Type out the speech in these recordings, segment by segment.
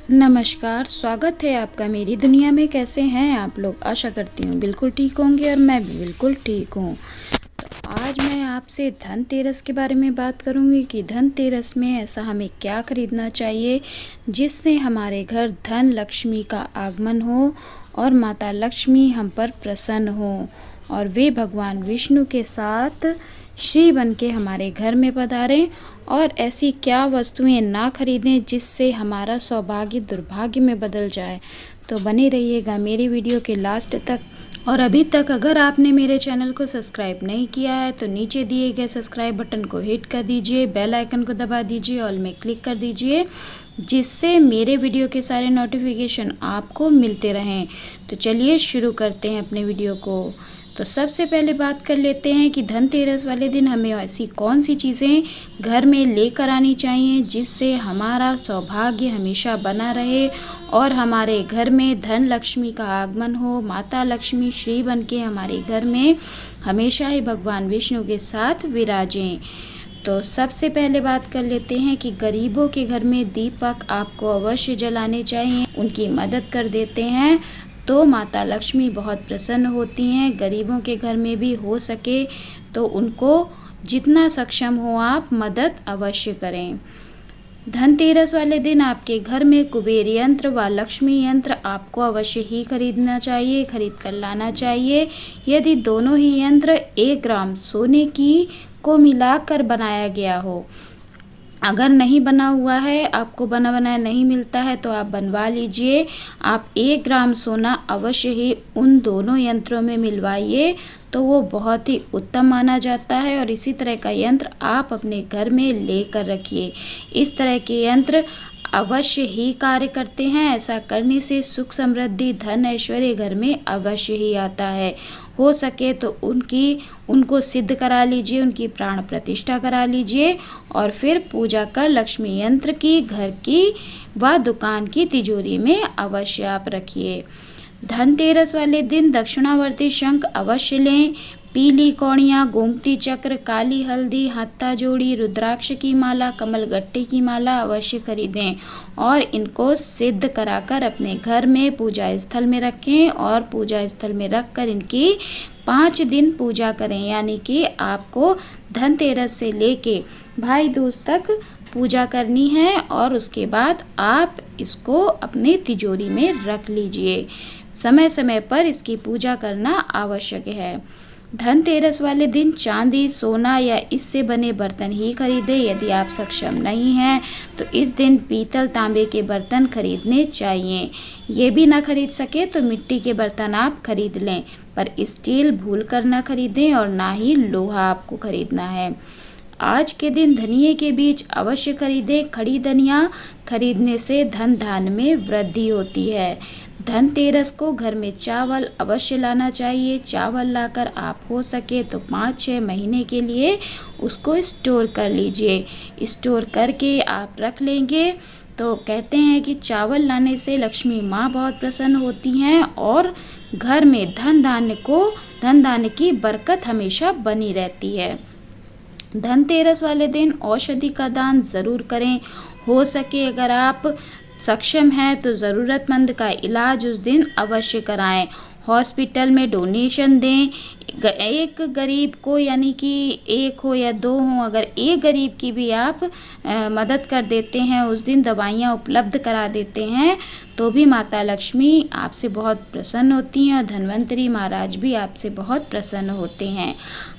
नमस्कार, स्वागत है आपका मेरी दुनिया में। कैसे हैं आप लोग? आशा करती हूँ बिल्कुल ठीक होंगे और मैं भी बिल्कुल ठीक हूँ। तो आज मैं आपसे धनतेरस के बारे में बात करूँगी कि धनतेरस में ऐसा हमें क्या खरीदना चाहिए जिससे हमारे घर धन लक्ष्मी का आगमन हो और माता लक्ष्मी हम पर प्रसन्न हो और वे भगवान विष्णु के साथ श्री बन के हमारे घर में पधारें। और ऐसी क्या वस्तुएं ना खरीदें जिससे हमारा सौभाग्य दुर्भाग्य में बदल जाए। तो बने रहिएगा मेरी वीडियो के लास्ट तक। और अभी तक अगर आपने मेरे चैनल को सब्सक्राइब नहीं किया है तो नीचे दिए गए सब्सक्राइब बटन को हिट कर दीजिए, बेल आइकन को दबा दीजिए, ऑल में क्लिक कर दीजिए जिससे मेरे वीडियो के सारे नोटिफिकेशन आपको मिलते रहें। तो चलिए शुरू करते हैं अपने वीडियो को। तो सबसे पहले बात कर लेते हैं कि धनतेरस वाले दिन हमें ऐसी कौन सी चीज़ें घर में लेकर आनी चाहिए जिससे हमारा सौभाग्य हमेशा बना रहे और हमारे घर में धन लक्ष्मी का आगमन हो, माता लक्ष्मी श्री बन के हमारे घर में हमेशा ही भगवान विष्णु के साथ विराजें। तो सबसे पहले बात कर लेते हैं कि गरीबों के घर में दीपक आपको अवश्य जलाने चाहिए, उनकी मदद कर देते हैं तो माता लक्ष्मी बहुत प्रसन्न होती हैं। गरीबों के घर में भी हो सके तो उनको जितना सक्षम हो आप मदद अवश्य करें। धनतेरस वाले दिन आपके घर में कुबेर यंत्र व लक्ष्मी यंत्र आपको अवश्य ही खरीदना चाहिए, खरीद कर लाना चाहिए। यदि दोनों ही यंत्र 1 ग्राम सोने की को मिलाकर बनाया गया हो, अगर नहीं बना हुआ है, आपको बना बनाया नहीं मिलता है तो आप बनवा लीजिए। आप 1 ग्राम सोना अवश्य ही उन दोनों यंत्रों में मिलवाइए तो वो बहुत ही उत्तम माना जाता है। और इसी तरह का यंत्र आप अपने घर में लेकर रखिए। इस तरह के यंत्र अवश्य ही कार्य करते हैं। ऐसा करने से सुख समृद्धि धन ऐश्वर्य घर में अवश्य ही आता है। हो सके तो उनको सिद्ध करा लीजिए, उनकी प्राण प्रतिष्ठा करा लीजिए और फिर पूजा कर लक्ष्मी यंत्र की घर की व दुकान की तिजोरी में अवश्य आप रखिए। धनतेरस वाले दिन दक्षिणावर्ती शंख अवश्य लें। पीली कौड़ियाँ, गोमती चक्र, काली हल्दी, हत्था जोड़ी, रुद्राक्ष की माला, कमल गट्टे की माला अवश्य खरीदें और इनको सिद्ध कराकर अपने घर में पूजा स्थल में रखें और पूजा स्थल में रखकर इनकी 5 दिन पूजा करें। यानी कि आपको धनतेरस से लेके भाई दूज तक पूजा करनी है और उसके बाद आप इसको अपनी तिजोरी में रख लीजिए। समय समय पर इसकी पूजा करना आवश्यक है। धनतेरस वाले दिन चांदी, सोना या इससे बने बर्तन ही खरीदें। यदि आप सक्षम नहीं हैं तो इस दिन पीतल तांबे के बर्तन खरीदने चाहिए। ये भी ना खरीद सके तो मिट्टी के बर्तन आप खरीद लें, पर स्टील भूल कर ना खरीदें और ना ही लोहा आपको खरीदना है। आज के दिन धनिये के बीज अवश्य खरीदें। खड़ी धनिया खरीदने से धन धान्य में वृद्धि होती है। धनतेरस को घर में चावल अवश्य लाना चाहिए। चावल लाकर आप हो सके तो 5-6 महीने के लिए उसको स्टोर कर लीजिए। स्टोर करके आप रख लेंगे तो कहते हैं कि चावल लाने से लक्ष्मी माँ बहुत प्रसन्न होती हैं और घर में धन धान्य की बरकत हमेशा बनी रहती है। धनतेरस वाले दिन औषधि का दान ज़रूर करें। हो सके अगर आप सक्षम हैं तो ज़रूरतमंद का इलाज उस दिन अवश्य कराएं। हॉस्पिटल में डोनेशन दें। एक गरीब को, यानी कि 1 हो या 2 हो, अगर एक गरीब की भी आप मदद कर देते हैं, उस दिन दवाइयाँ उपलब्ध करा देते हैं तो भी माता लक्ष्मी आपसे बहुत प्रसन्न होती हैं और धन्वंतरी महाराज भी आपसे बहुत प्रसन्न होते हैं।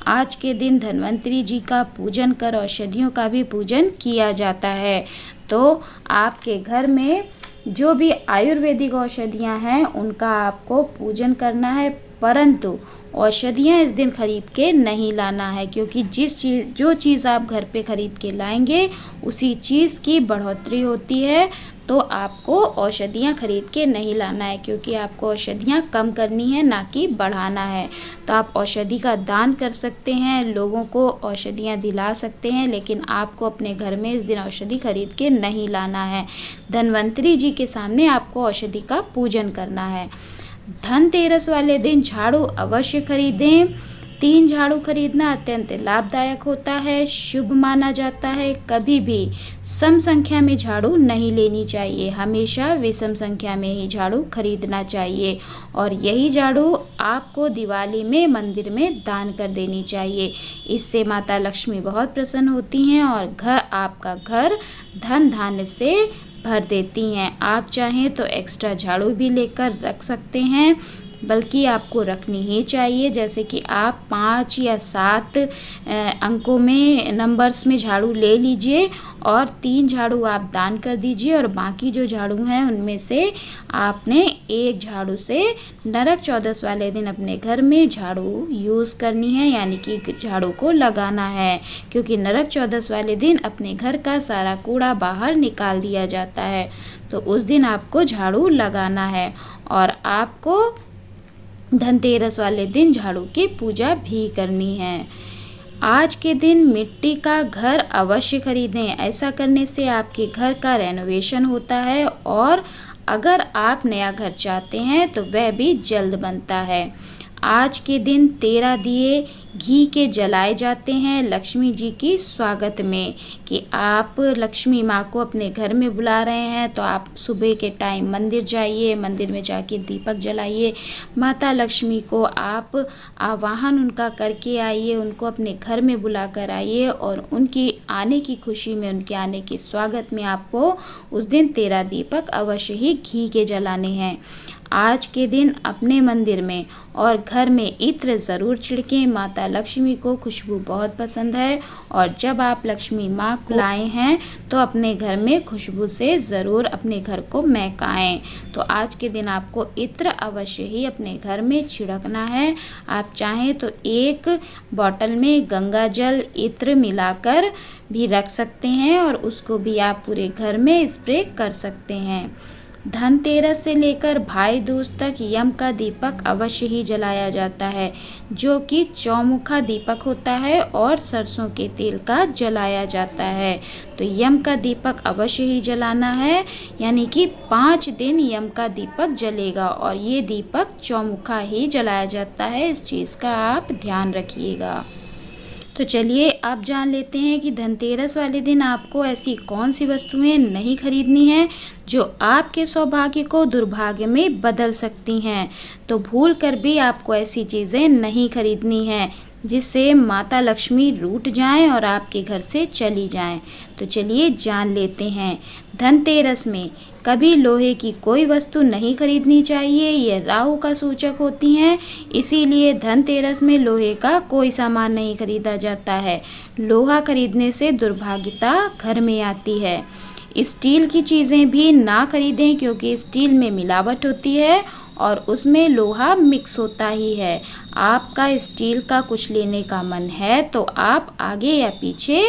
आज के दिन धन्वंतरी जी का पूजन कर औषधियों का भी पूजन किया जाता है। तो आपके घर में जो भी आयुर्वेदिक औषधियाँ हैं उनका आपको पूजन करना है, परंतु औषधियाँ इस दिन खरीद के नहीं लाना है, क्योंकि जो चीज़ आप घर पे खरीद के लाएंगे उसी चीज़ की बढ़ोतरी होती है। तो आपको औषधियाँ खरीद के नहीं लाना है, क्योंकि आपको औषधियाँ कम करनी है ना कि बढ़ाना है। तो आप औषधि का दान कर सकते हैं, लोगों को औषधियाँ दिला सकते हैं, लेकिन आपको अपने घर में इस दिन औषधि खरीद के नहीं लाना है। धन्वंतरी जी के सामने आपको औषधि का पूजन करना है। धनतेरस वाले दिन झाड़ू अवश्य खरीदें। 3 झाड़ू खरीदना अत्यंत लाभदायक होता है, शुभ माना जाता है। कभी भी सम संख्या में झाड़ू नहीं लेनी चाहिए, हमेशा विषम संख्या में ही झाड़ू खरीदना चाहिए। और यही झाड़ू आपको दिवाली में मंदिर में दान कर देनी चाहिए। इससे माता लक्ष्मी बहुत प्रसन्न होती हैं और आपका घर धन धान्य से भर देती हैं। आप चाहें तो एक्स्ट्रा झाड़ू भी लेकर रख सकते हैं, बल्कि आपको रखनी ही चाहिए। जैसे कि आप 5 या 7 अंकों में नंबर्स में झाड़ू ले लीजिए और 3 झाड़ू आप दान कर दीजिए और बाकी जो झाड़ू हैं उनमें से आपने एक झाड़ू से नरक चौदस वाले दिन अपने घर में झाड़ू यूज़ करनी है, यानी कि झाड़ू को लगाना है। क्योंकि नरक चौदस वाले दिन अपने घर का सारा कूड़ा बाहर निकाल दिया जाता है, तो उस दिन आपको झाड़ू लगाना है। और आपको धनतेरस वाले दिन झाड़ू की पूजा भी करनी है। आज के दिन मिट्टी का घर अवश्य खरीदें। ऐसा करने से आपके घर का रेनोवेशन होता है और अगर आप नया घर चाहते हैं तो वह भी जल्द बनता है। आज के दिन 13 दिए घी के जलाए जाते हैं लक्ष्मी जी की स्वागत में, कि आप लक्ष्मी माँ को अपने घर में बुला रहे हैं तो आप सुबह के टाइम मंदिर जाइए, मंदिर में जाके दीपक जलाइए, माता लक्ष्मी को आप आवाहन उनका करके आइए, उनको अपने घर में बुला कर आइए और उनकी आने की खुशी में, उनके आने के स्वागत में आपको उस दिन 13 दीपक अवश्य ही घी के जलाने हैं। आज के दिन अपने मंदिर में और घर में इत्र ज़रूर छिड़कें। माता लक्ष्मी को खुशबू बहुत पसंद है और जब आप लक्ष्मी माँ को लाए हैं तो अपने घर में खुशबू से ज़रूर अपने घर को महकाएं। तो आज के दिन आपको इत्र अवश्य ही अपने घर में छिड़कना है। आप चाहें तो एक बॉटल में गंगा जल इत्र मिलाकर भी रख सकते हैं और उसको भी आप पूरे घर में स्प्रे कर सकते हैं। धनतेरस से लेकर भाई दूज तक यम का दीपक अवश्य ही जलाया जाता है, जो कि चौमुखा दीपक होता है और सरसों के तेल का जलाया जाता है। तो यम का दीपक अवश्य ही जलाना है, यानी कि 5 दिन यम का दीपक जलेगा और ये दीपक चौमुखा ही जलाया जाता है। इस चीज़ का आप ध्यान रखिएगा। तो चलिए अब जान लेते हैं कि धनतेरस वाले दिन आपको ऐसी कौन सी वस्तुएं नहीं खरीदनी हैं जो आपके सौभाग्य को दुर्भाग्य में बदल सकती हैं। तो भूल कर भी आपको ऐसी चीज़ें नहीं खरीदनी हैं जिससे माता लक्ष्मी रूठ जाएं और आपके घर से चली जाएं। तो चलिए जान लेते हैं। धनतेरस में कभी लोहे की कोई वस्तु नहीं खरीदनी चाहिए, ये राहु का सूचक होती हैं, इसीलिए धनतेरस में लोहे का कोई सामान नहीं खरीदा जाता है। लोहा खरीदने से दुर्भाग्यता घर में आती है। स्टील की चीज़ें भी ना खरीदें क्योंकि स्टील में मिलावट होती है और उसमें लोहा मिक्स होता ही है। आपका स्टील का कुछ लेने का मन है तो आप आगे या पीछे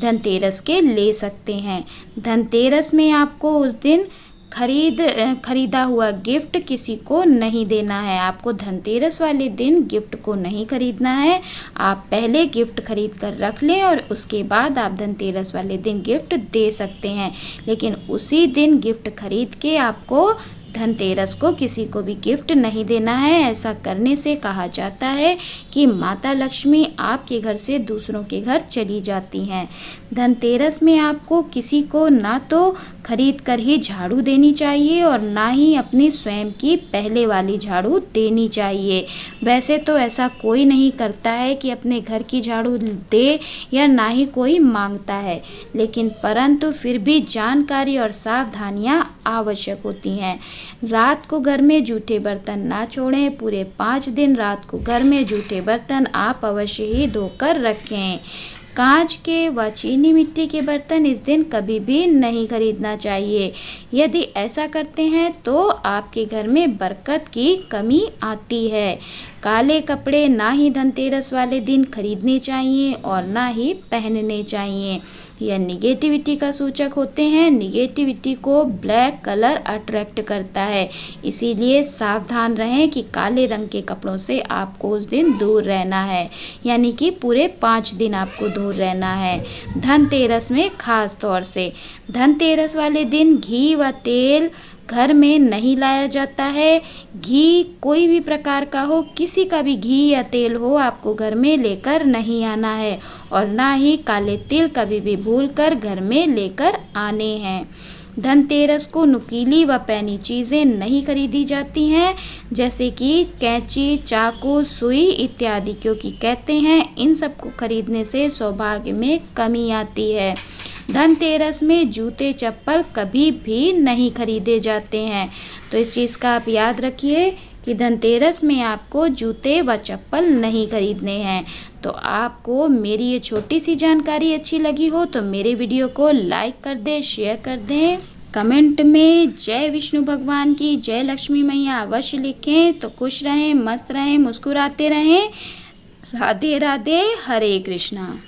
धनतेरस के ले सकते हैं। धनतेरस में आपको उस दिन खरीदा हुआ गिफ्ट किसी को नहीं देना है। आपको धनतेरस वाले दिन गिफ्ट को नहीं खरीदना है। आप पहले गिफ्ट खरीद कर रख लें और उसके बाद आप धनतेरस वाले दिन गिफ्ट दे सकते हैं, लेकिन उसी दिन गिफ्ट खरीद के आपको धनतेरस को किसी को भी गिफ्ट नहीं देना है। ऐसा करने से कहा जाता है कि माता लक्ष्मी आपके घर से दूसरों के घर चली जाती हैं। धनतेरस में आपको किसी को ना तो खरीद कर ही झाड़ू देनी चाहिए और ना ही अपनी स्वयं की पहले वाली झाड़ू देनी चाहिए। वैसे तो ऐसा कोई नहीं करता है कि अपने घर की झाड़ू दे या ना ही कोई मांगता है, लेकिन परंतु फिर भी जानकारी और सावधानियां आवश्यक होती हैं। रात को घर में जूठे बर्तन ना छोड़ें। पूरे 5 दिन रात को घर में जूठे बर्तन आप अवश्य ही धोकर रखें। कांच के व चीनी मिट्टी के बर्तन इस दिन कभी भी नहीं खरीदना चाहिए। यदि ऐसा करते हैं तो आपके घर में बरकत की कमी आती है। काले कपड़े ना ही धनतेरस वाले दिन खरीदने चाहिए और ना ही पहनने चाहिए। यह निगेटिविटी का सूचक होते हैं। निगेटिविटी को ब्लैक कलर अट्रैक्ट करता है, इसीलिए सावधान रहें कि काले रंग के कपड़ों से आपको उस दिन दूर रहना है, यानी कि पूरे 5 दिन आपको दूर रहना है। धनतेरस में खास तौर से धनतेरस वाले दिन घी व तेल घर में नहीं लाया जाता है। घी कोई भी प्रकार का हो, किसी का भी घी या तेल हो, आपको घर में लेकर नहीं आना है और ना ही काले तिल कभी भी भूलकर घर में लेकर आने हैं। धनतेरस को नुकीली व पैनी चीज़ें नहीं खरीदी जाती हैं, जैसे कि कैंची, चाकू, सुई इत्यादि, क्योंकि कहते हैं इन सब को खरीदने से सौभाग्य में कमी आती है। धनतेरस में जूते चप्पल कभी भी नहीं खरीदे जाते हैं। तो इस चीज़ का आप याद रखिए कि धनतेरस में आपको जूते व चप्पल नहीं खरीदने हैं। तो आपको मेरी ये छोटी सी जानकारी अच्छी लगी हो तो मेरे वीडियो को लाइक कर दें, शेयर कर दें, कमेंट में जय विष्णु भगवान की, जय लक्ष्मी मैया अवश्य लिखें। तो खुश रहें, मस्त रहें, मुस्कुराते रहें। राधे राधे, हरे कृष्णा।